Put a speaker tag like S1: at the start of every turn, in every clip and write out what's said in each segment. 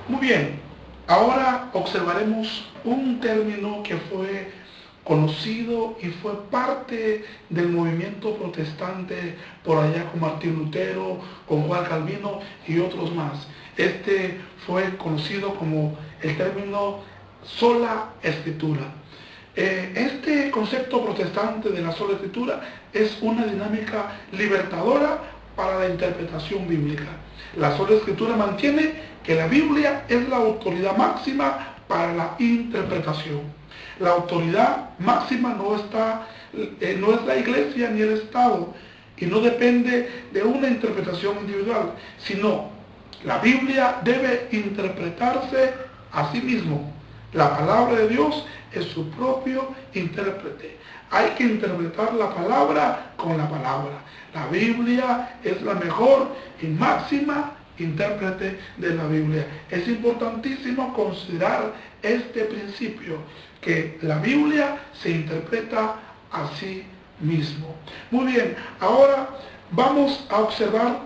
S1: Muy bien, ahora observaremos un término que fue conocido y fue parte del movimiento protestante por allá con Martín Lutero, con Juan Calvino y otros más. Este fue conocido como el término sola escritura. Este concepto protestante de la sola escritura es una dinámica libertadora para la interpretación bíblica. La sola escritura mantiene que la Biblia es la autoridad máxima para la interpretación. La autoridad máxima no es la iglesia ni el Estado, y no depende de una interpretación individual, sino la Biblia debe interpretarse a sí mismo. La palabra de Dios es su propio intérprete. Hay que interpretar la palabra con la palabra. La Biblia es la mejor y máxima intérprete de la Biblia. Es importantísimo considerar este principio, que la Biblia se interpreta a sí mismo. Muy bien, ahora vamos a observar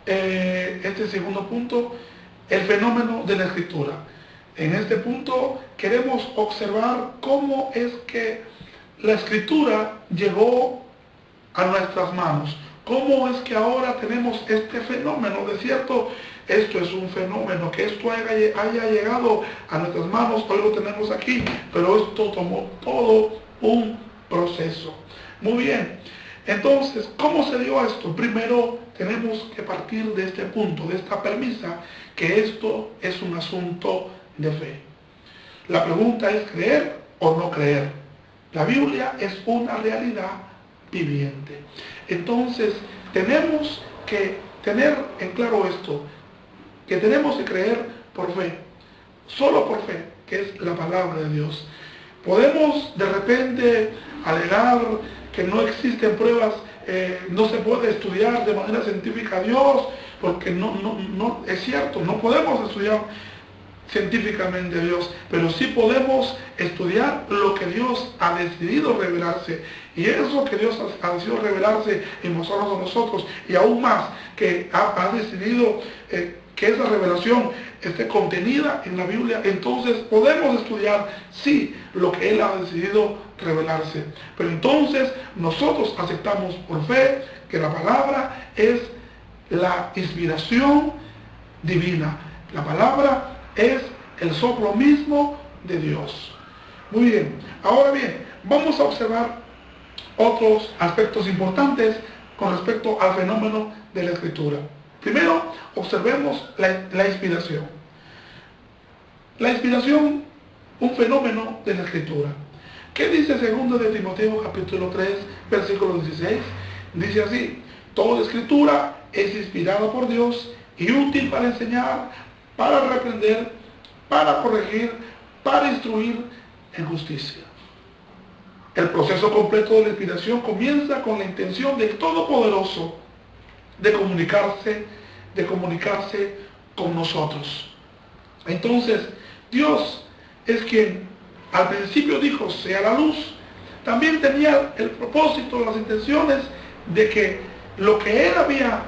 S1: este segundo punto, el fenómeno de la escritura. En este punto queremos observar cómo es que la escritura llegó a nuestras manos. ¿Cómo es que ahora tenemos este fenómeno? De cierto, esto es un fenómeno, que esto haya llegado a nuestras manos, hoy lo tenemos aquí, pero esto tomó todo un proceso. Muy bien, entonces, ¿cómo se dio esto? Primero tenemos que partir de este punto, de esta premisa, que esto es un asunto de fe. La pregunta es creer o no creer. La Biblia es una realidad viviente. Entonces, tenemos que tener en claro esto, que tenemos que creer por fe, solo por fe, que es la palabra de Dios. Podemos de repente alegar que no existen pruebas, no se puede estudiar de manera científica a Dios, porque no es cierto, no podemos estudiar científicamente a Dios, pero sí podemos estudiar lo que Dios ha decidido revelarse, y eso que Dios ha decidido revelarse y mostrarnos a nosotros, y aún más, que ha decidido que esa revelación esté contenida en la Biblia. Entonces podemos estudiar, sí, lo que Él ha decidido revelarse, pero entonces nosotros aceptamos por fe que la palabra es la inspiración divina. La palabra es el soplo mismo de Dios. Muy bien, ahora bien, vamos a observar otros aspectos importantes con respecto al fenómeno de la escritura. Primero, observemos la inspiración. La inspiración, un fenómeno de la escritura. ¿Qué dice 2 de Timoteo capítulo 3, versículo 16? Dice así: toda escritura es inspirada por Dios y útil para enseñar, para reprender, para corregir, para instruir en justicia. El proceso completo de la inspiración comienza con la intención del Todopoderoso de comunicarse con nosotros. Entonces, Dios es quien al principio dijo: sea la luz. También tenía el propósito, las intenciones de que lo que Él había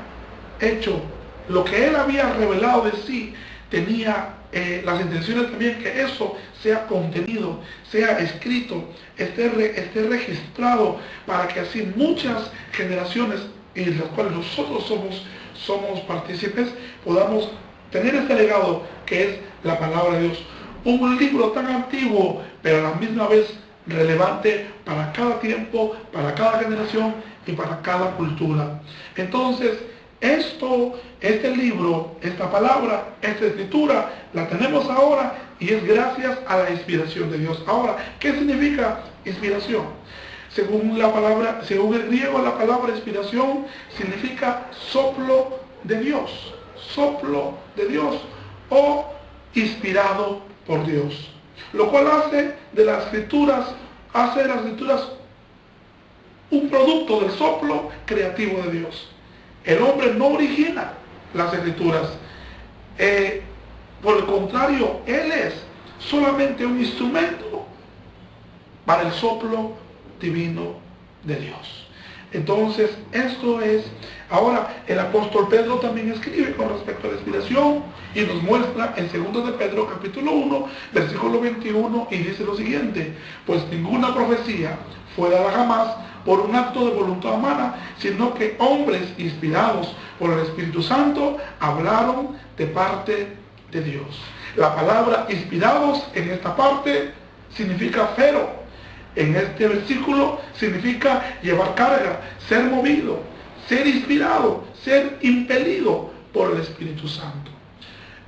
S1: hecho, lo que Él había revelado de sí, tenía las intenciones también que eso sea contenido, sea escrito, esté registrado, para que así muchas generaciones, y las cuales nosotros somos partícipes, podamos tener este legado que es la palabra de Dios. Un libro tan antiguo, pero a la misma vez relevante para cada tiempo, para cada generación y para cada cultura. Entonces, este libro, esta palabra, esta escritura, la tenemos ahora, y es gracias a la inspiración de Dios. Ahora, ¿qué significa inspiración? Según el griego, la palabra inspiración significa soplo de Dios o inspirado por Dios, lo cual hace de las escrituras un producto del soplo creativo de Dios. El hombre no origina las escrituras, por el contrario, él es solamente un instrumento para el soplo divino de Dios. Entonces, esto es. Ahora, el apóstol Pedro también escribe con respecto a la inspiración, Y nos muestra en 2 de Pedro capítulo 1, versículo 21, y dice lo siguiente: pues ninguna profecía fue dada jamás por un acto de voluntad humana, sino que hombres inspirados por el Espíritu Santo hablaron de parte de Dios. La palabra inspirados en esta parte significa fero. En este versículo significa llevar carga, ser movido, ser inspirado, ser impelido por el Espíritu Santo.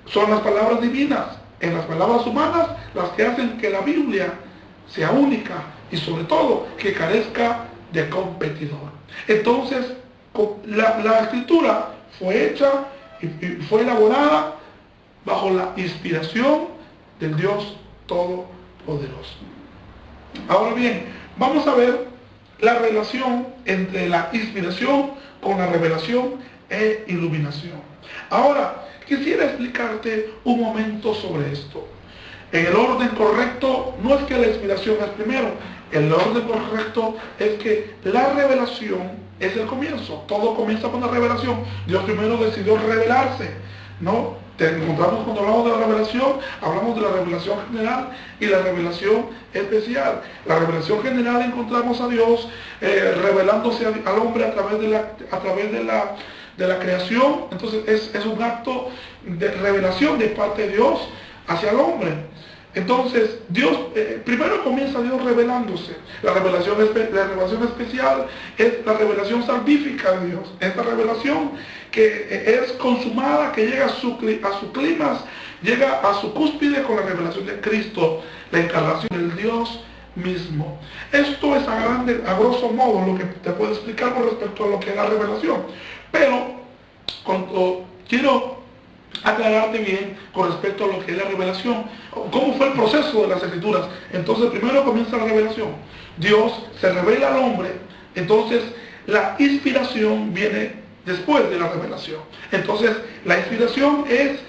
S1: Son las palabras divinas, en las palabras humanas, las que hacen que la Biblia sea única y sobre todo que carezca de competidor. Entonces, la escritura fue hecha y fue elaborada bajo la inspiración del Dios Todopoderoso. Ahora bien, vamos a ver la relación entre la inspiración con la revelación e iluminación. Ahora, quisiera explicarte un momento sobre esto. En el orden correcto, no es que la inspiración es primero, el orden correcto es que la revelación es el comienzo. Todo comienza con la revelación. Dios primero decidió revelarse, ¿no? Te encontramos cuando hablamos de la revelación, hablamos de la revelación general y la revelación especial. La revelación general encontramos a Dios revelándose al hombre a través de la creación. Entonces es un acto de revelación de parte de Dios hacia el hombre. Entonces, Dios, primero comienza Dios revelándose. La revelación especial es la revelación salvífica de Dios. Esta revelación que es consumada, que llega a su clímax, llega a su cúspide con la revelación de Cristo, la encarnación del Dios mismo. Esto es a grosso modo lo que te puedo explicar con respecto a lo que es la revelación. Pero, cuando quiero aclararte bien con respecto a lo que es la revelación, cómo fue el proceso de las escrituras. Entonces primero comienza la revelación, Dios se revela al hombre, entonces la inspiración viene después de la revelación. Entonces la inspiración es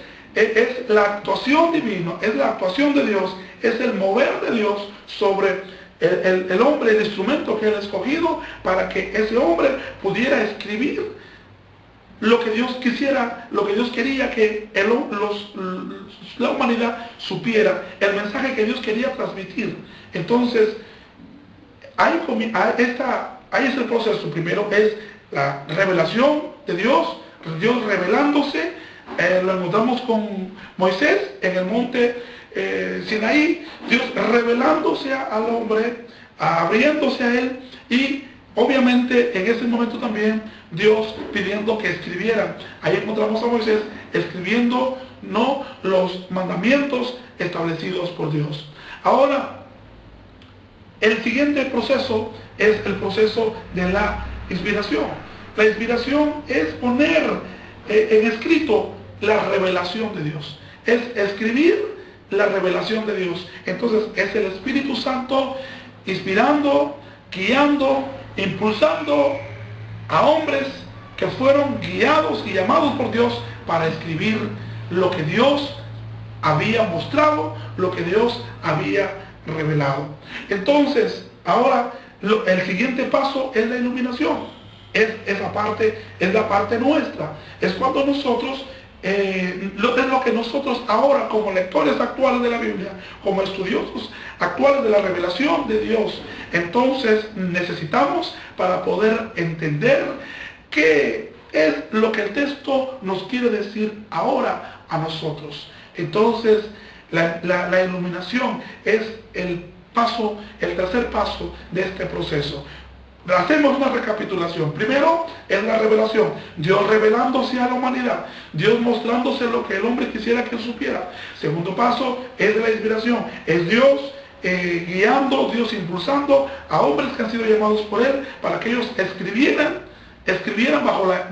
S1: la actuación divina, es la actuación de Dios, es el mover de Dios sobre el hombre, el instrumento que él ha escogido para que ese hombre pudiera escribir lo que Dios quisiera, lo que Dios quería que la humanidad supiera, el mensaje que Dios quería transmitir. Entonces, ahí es el proceso. Primero es la revelación de Dios, Dios revelándose. Lo encontramos con Moisés en el monte Sinaí, Dios revelándose al hombre, abriéndose a él, y obviamente en ese momento también Dios pidiendo que escribieran. Ahí encontramos a Moisés escribiendo, no los mandamientos establecidos por Dios. Ahora, el siguiente proceso es el proceso de la inspiración. La inspiración es poner en escrito la revelación de Dios. Es escribir la revelación de Dios. Entonces es el Espíritu Santo inspirando, guiando, impulsando a hombres que fueron guiados y llamados por Dios para escribir lo que Dios había mostrado, lo que Dios había revelado. Entonces, ahora el siguiente paso es la iluminación. Es la parte nuestra. Es cuando nosotros, es lo que nosotros ahora, como lectores actuales de la Biblia, como estudiosos actuales de la revelación de Dios, entonces necesitamos para poder entender qué es lo que el texto nos quiere decir ahora a nosotros. Entonces, la iluminación es el tercer paso de este proceso. Hacemos una recapitulación. Primero es la revelación, Dios revelándose a la humanidad, Dios mostrándose lo que el hombre quisiera que supiera. Segundo paso es la inspiración, es Dios guiando, Dios impulsando a hombres que han sido llamados por Él para que ellos escribieran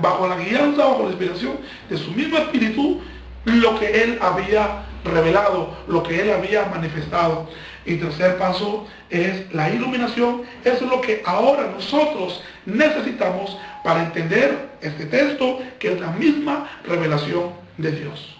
S1: bajo la guianza, bajo la inspiración de su mismo espíritu, lo que Él había revelado, lo que Él había manifestado. Y tercer paso es la iluminación. Eso es lo que ahora nosotros necesitamos para entender este texto, que es la misma revelación de Dios.